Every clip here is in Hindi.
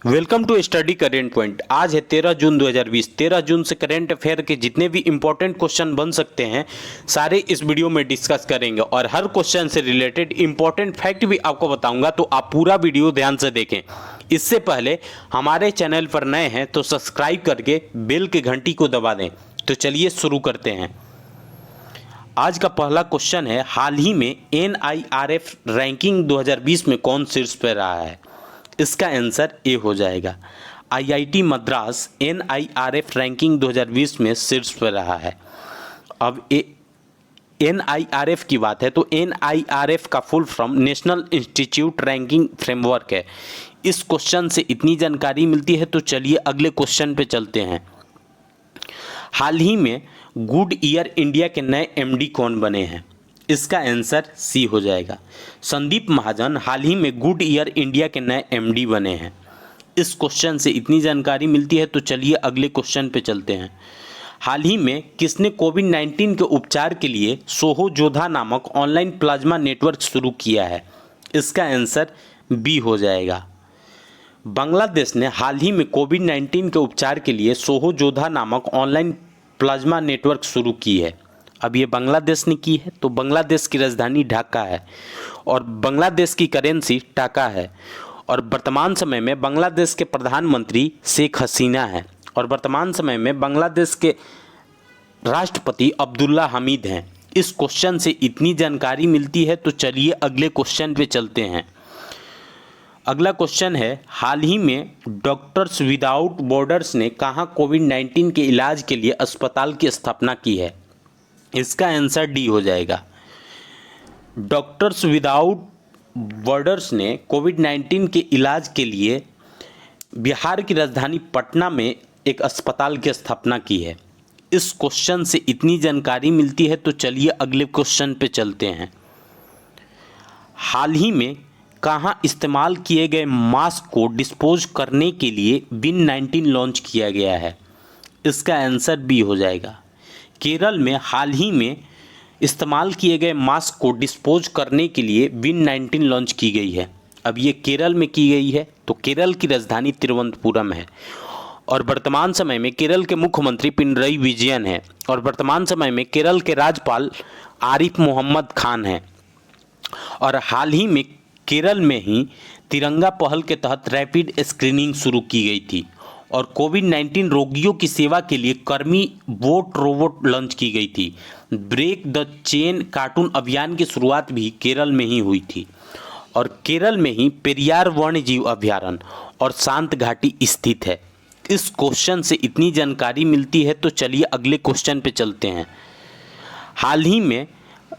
Welcome to study current point. आज है 13 जून 2020। 13 जून से करेंट अफेयर के जितने भी इंपॉर्टेंट क्वेश्चन बन सकते हैं सारे इस वीडियो में डिस्कस करेंगे और हर क्वेश्चन से रिलेटेड इंपॉर्टेंट फैक्ट भी आपको बताऊंगा, तो आप पूरा वीडियो ध्यान से देखें। इससे पहले हमारे चैनल पर नए हैं तो सब्सक्राइब करके बेल की घंटी को दबा दें। तो चलिए शुरू करते हैं। आज का पहला क्वेश्चन है, हाल ही में NIRF रैंकिंग 2020 में कौन शीर्ष पर रहा है? इसका आंसर ए हो जाएगा। IIT मद्रास NIRF रैंकिंग 2020 में शीर्ष पर रहा है। अब NIRF की बात है तो NIRF का full form national institute ranking framework है। इस क्वेश्चन से इतनी जानकारी मिलती है, तो चलिए अगले क्वेश्चन पे चलते हैं। हाल ही में गुड ईयर इंडिया के नए MD कौन बने हैं? इसका आंसर सी हो जाएगा। संदीप महाजन हाल ही में गुड ईयर इंडिया के नए MD बने हैं। इस क्वेश्चन से इतनी जानकारी मिलती है, तो चलिए अगले क्वेश्चन पे चलते हैं। हाल ही में किसने कोविड-19 के उपचार के लिए सोहो जोधा नामक ऑनलाइन प्लाज्मा नेटवर्क शुरू किया है? इसका आंसर बी हो जाएगा। बांग्लादेश ने हाल ही में कोविड-19 के उपचार के लिए सोहो जोधा नामक ऑनलाइन प्लाज्मा नेटवर्क शुरू की है। अब ये बांग्लादेश ने की है, तो बांग्लादेश की राजधानी ढाका है और बांग्लादेश की करेंसी टाका है। और वर्तमान समय में बांग्लादेश के प्रधानमंत्री शेख हसीना है और वर्तमान समय में बांग्लादेश के राष्ट्रपति अब्दुल्ला हमीद हैं। इस क्वेश्चन से इतनी जानकारी मिलती है, तो चलिए अगले क्वेश्चन पे चलते हैं। अगला क्वेश्चन है, हाल ही में डॉक्टर्स विदाउट बॉर्डर्स ने कहाँ कोविड-19 के इलाज के लिए अस्पताल की स्थापना की है? इसका आंसर डी हो जाएगा। डॉक्टर्स विदाउट बॉर्डर्स ने कोविड-19 के इलाज के लिए बिहार की राजधानी पटना में एक अस्पताल की स्थापना की है। इस क्वेश्चन से इतनी जानकारी मिलती है, तो चलिए अगले क्वेश्चन पे चलते हैं। हाल ही में कहाँ इस्तेमाल किए गए मास्क को डिस्पोज करने के लिए बिन 19 लॉन्च किया गया है? इसका आंसर बी हो जाएगा। केरल में हाल ही में इस्तेमाल किए गए मास्क को डिस्पोज करने के लिए बिन 19 लॉन्च की गई है। अब ये केरल में की गई है, तो केरल की राजधानी तिरुवनंतपुरम है और वर्तमान समय में केरल के मुख्यमंत्री पिनरई विजयन है और वर्तमान समय में केरल के राज्यपाल आरिफ मोहम्मद खान हैं। और हाल ही में केरल में ही तिरंगा पहल के तहत रैपिड स्क्रीनिंग शुरू की गई थी और कोविड-19 रोगियों की सेवा के लिए कर्मी वोट रोबोट लॉन्च की गई थी। ब्रेक द चेन कार्टून अभियान की शुरुआत भी केरल में ही हुई थी और केरल में ही पेरियार वन्यजीव अभयारण्य और शांत घाटी स्थित है। इस क्वेश्चन से इतनी जानकारी मिलती है, तो चलिए अगले क्वेश्चन पे चलते हैं। हाल ही में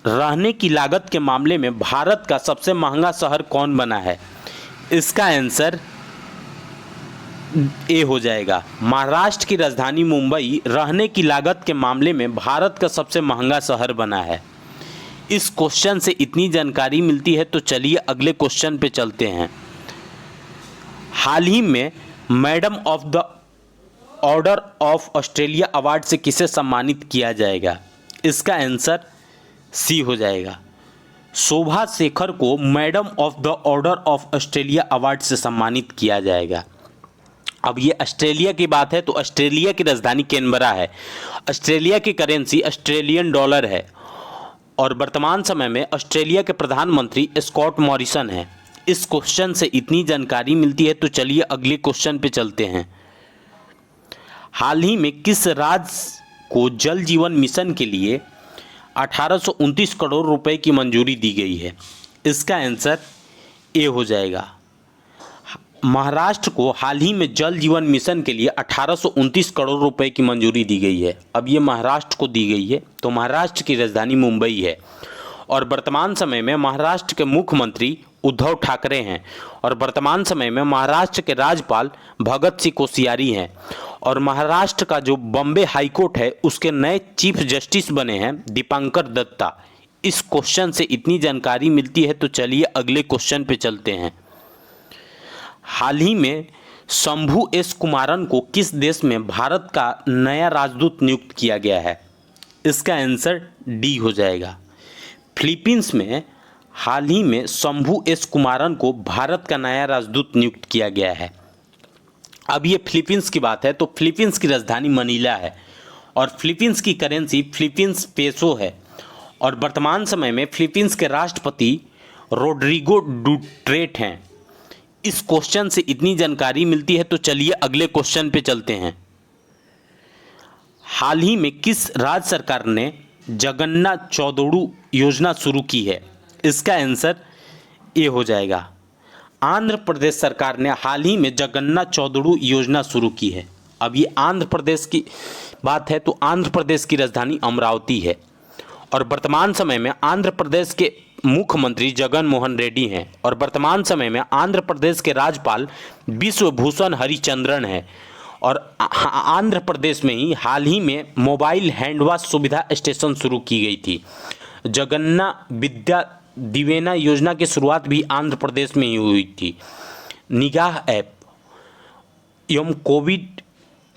रहने की लागत के मामले में भारत का सबसे महंगा शहर कौन बना है? इसका आंसर ए हो जाएगा। महाराष्ट्र की राजधानी मुंबई रहने की लागत के मामले में भारत का सबसे महंगा शहर बना है। इस क्वेश्चन से इतनी जानकारी मिलती है, तो चलिए अगले क्वेश्चन पे चलते हैं। हाल ही में madam of the order of Australia award से किसे सम्मानित किया जाएगा? इसका आंसर सी हो जाएगा। शोभा शेखर को madam of the order of Australia award से सम्मानित किया जाएगा। अब ये ऑस्ट्रेलिया की बात है, तो ऑस्ट्रेलिया की राजधानी कैनबरा है। ऑस्ट्रेलिया की करेंसी ऑस्ट्रेलियन डॉलर है और वर्तमान समय में ऑस्ट्रेलिया के प्रधानमंत्री स्कॉट मॉरिसन हैं। इस क्वेश्चन से इतनी जानकारी मिलती है, तो चलिए अगले क्वेश्चन पे चलते हैं। हाल ही में किस राज्य को जल जीवन मिशन के लिए 1829 करोड़ रुपए की मंजूरी दी गई है? इसका आंसर ए हो जाएगा। महाराष्ट्र को हाल ही में जल जीवन मिशन के लिए 1829 करोड़ रुपए की मंजूरी दी गई है। अब ये महाराष्ट्र को दी गई है, तो महाराष्ट्र की राजधानी मुंबई है और वर्तमान समय में महाराष्ट्र के मुख्यमंत्री उद्धव ठाकरे हैं और वर्तमान समय में महाराष्ट्र के राज्यपाल भगत सिंह कोश्यारी हैं और महाराष्ट्र का जो बॉम्बे हाईकोर्ट है उसके नए चीफ जस्टिस बने हैं दीपांकर दत्ता। इस क्वेश्चन से इतनी जानकारी मिलती है, तो चलिए अगले क्वेश्चन पे चलते हैं। हाल ही में शंभू एस कुमारन को किस देश में भारत का नया राजदूत नियुक्त किया गया है? इसका आंसर डी हो जाएगा। फिलीपींस में हाल ही में शंभू एस कुमारन को भारत का नया राजदूत नियुक्त किया गया है। अब ये फिलीपींस की बात है तो फिलीपींस की राजधानी मनीला है और फिलीपींस की करेंसी फिलीपींस पेसो है और वर्तमान समय में फिलीपींस के राष्ट्रपति रोड्रिगो डुटेर्टे हैं। इस क्वेश्चन से इतनी जानकारी मिलती है तो चलिए अगले क्वेश्चन पे चलते हैं। हाल ही में किस राज्य सरकार ने जगन्नाथ चौदोड़ू योजना शुरू की है? इसका आंसर ए हो जाएगा। आंध्र प्रदेश सरकार ने हाल ही में जगन्नाथ चौदोड़ू योजना शुरू की है। अब ये आंध्र प्रदेश की बात है तो आंध्र प्रदेश की राजधानी अमरावती है और वर्तमान समय में आंध्र प्रदेश के मुख्यमंत्री जगन मोहन रेड्डी हैं और वर्तमान समय में आंध्र प्रदेश के राज्यपाल विश्वभूषण हरिचंद्रन है और आंध्र प्रदेश में ही हाल ही में मोबाइल हैंड वॉश सुविधा स्टेशन शुरू की गई थी। जगन्ना विद्या दिवेना योजना की शुरुआत भी आंध्र प्रदेश में ही हुई थी। निगाह ऐप एवं कोविड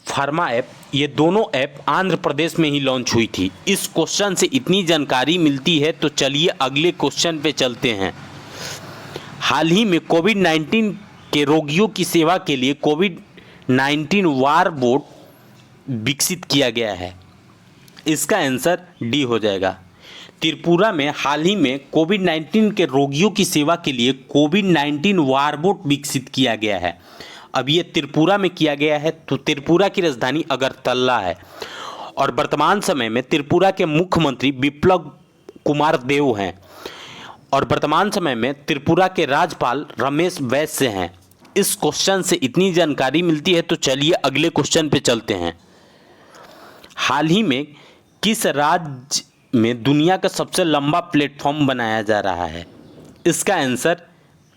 फार्मा ऐप, ये दोनों ऐप आंध्र प्रदेश में ही लॉन्च हुई थी। इस क्वेश्चन से इतनी जानकारी मिलती है तो चलिए अगले क्वेश्चन पे चलते हैं। हाल ही में कोविड-19 के रोगियों की सेवा के लिए कोविड-19 वार बोट विकसित किया गया है। इसका आंसर डी हो जाएगा। त्रिपुरा में हाल ही में कोविड-19 के रोगियों की सेवा के लिए कोविड-19 वारबोट विकसित किया गया है। अब ये त्रिपुरा में किया गया है तो त्रिपुरा की राजधानी अगरतला है और वर्तमान समय में त्रिपुरा के मुख्यमंत्री बिप्लब कुमार देव हैं और वर्तमान समय में त्रिपुरा के राज्यपाल रमेश वैश्य हैं। इस क्वेश्चन से इतनी जानकारी मिलती है तो चलिए अगले क्वेश्चन पे चलते हैं। हाल ही में किस राज्य में दुनिया का सबसे लंबा प्लेटफॉर्म बनाया जा रहा है? इसका आंसर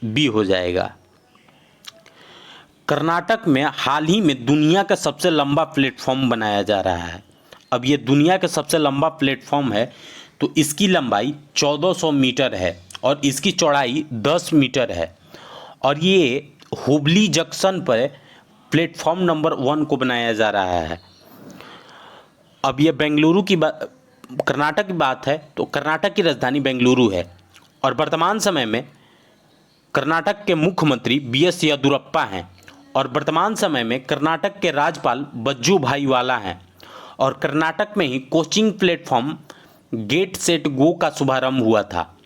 बी हो जाएगा। कर्नाटक में हाल ही में दुनिया का सबसे लंबा प्लेटफॉर्म बनाया जा रहा है। अब ये दुनिया का सबसे लंबा प्लेटफॉर्म है तो इसकी लंबाई 1400 मीटर है और इसकी चौड़ाई 10 मीटर है और ये हुबली जंक्शन पर प्लेटफॉर्म नंबर 1 को बनाया जा रहा है। अब ये बेंगलुरु की कर्नाटक की बात है तो कर्नाटक की राजधानी बेंगलुरु है और वर्तमान समय में कर्नाटक के मुख्यमंत्री बीएस येदियुरप्पा हैं और वर्तमान समय में कर्नाटक के राज्यपाल वजुभाई वाला हैं और कर्नाटक में ही coaching platform get set go का शुभारंभ हुआ था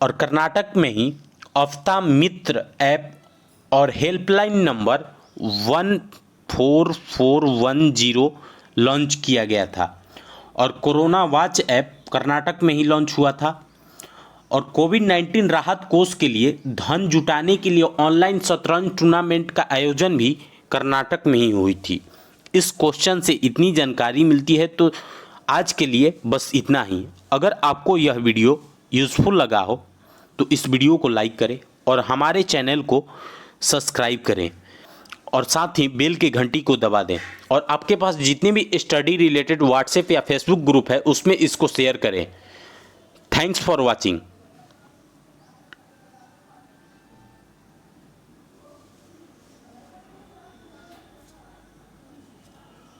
और कर्नाटक में ही अफ्ता मित्र ऐप और हेल्पलाइन नंबर 14410 लॉन्च किया गया था और कोरोना वॉच ऐप कर्नाटक में ही लॉन्च हुआ था और कोविड-19 राहत कोष के लिए धन जुटाने के लिए ऑनलाइन शतरंज टूर्नामेंट का आयोजन भी कर्नाटक में ही हुई थी। इस क्वेश्चन से इतनी जानकारी मिलती है तो आज के लिए बस इतना ही। अगर आपको यह वीडियो यूज़फुल लगा हो तो इस वीडियो को लाइक करें और हमारे चैनल को सब्सक्राइब करें और साथ ही बेल की घंटी को दबा दें और आपके पास जितने भी स्टडी रिलेटेड व्हाट्सएप या फेसबुक ग्रुप है उसमें इसको शेयर करें। Thanks for watching.